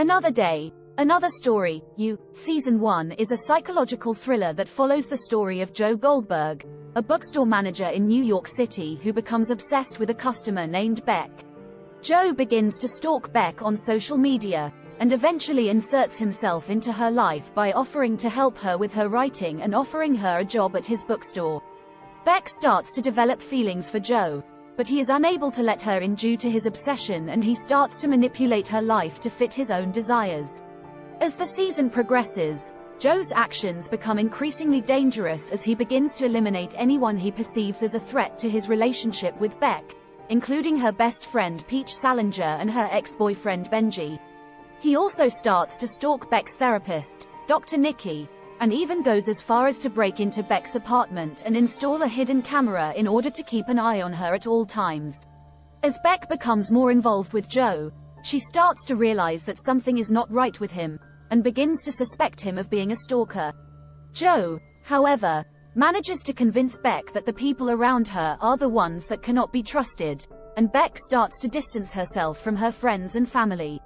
Another Day, Another Story, Season 1 is a psychological thriller that follows the story of Joe Goldberg, a bookstore manager in New York City who becomes obsessed with a customer named Beck. Joe begins to stalk Beck on social media, and eventually inserts himself into her life by offering to help her with her writing and offering her a job at his bookstore. Beck starts to develop feelings for Joe, but he is unable to let her in due to his obsession, and he starts to manipulate her life to fit his own desires. As the season progresses, Joe's actions become increasingly dangerous as he begins to eliminate anyone he perceives as a threat to his relationship with Beck, including her best friend Peach Salinger and her ex-boyfriend Benji. He also starts to stalk Beck's therapist, Dr. Nicky, and even goes as far as to break into Beck's apartment and install a hidden camera in order to keep an eye on her at all times. As Beck becomes more involved with Joe, she starts to realize that something is not right with him, and begins to suspect him of being a stalker. Joe, however, manages to convince Beck that the people around her are the ones that cannot be trusted, and Beck starts to distance herself from her friends and family.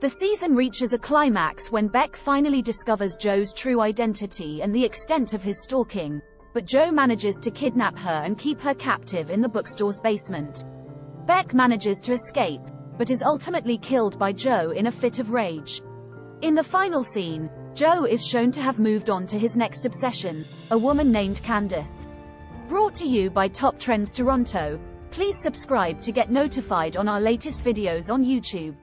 The season reaches a climax when Beck finally discovers Joe's true identity and the extent of his stalking, but Joe manages to kidnap her and keep her captive in the bookstore's basement. Beck manages to escape, but is ultimately killed by Joe in a fit of rage. In the final scene, Joe is shown to have moved on to his next obsession, a woman named Candace. Brought to you by Top Trends Toronto. Please subscribe to get notified on our latest videos on YouTube.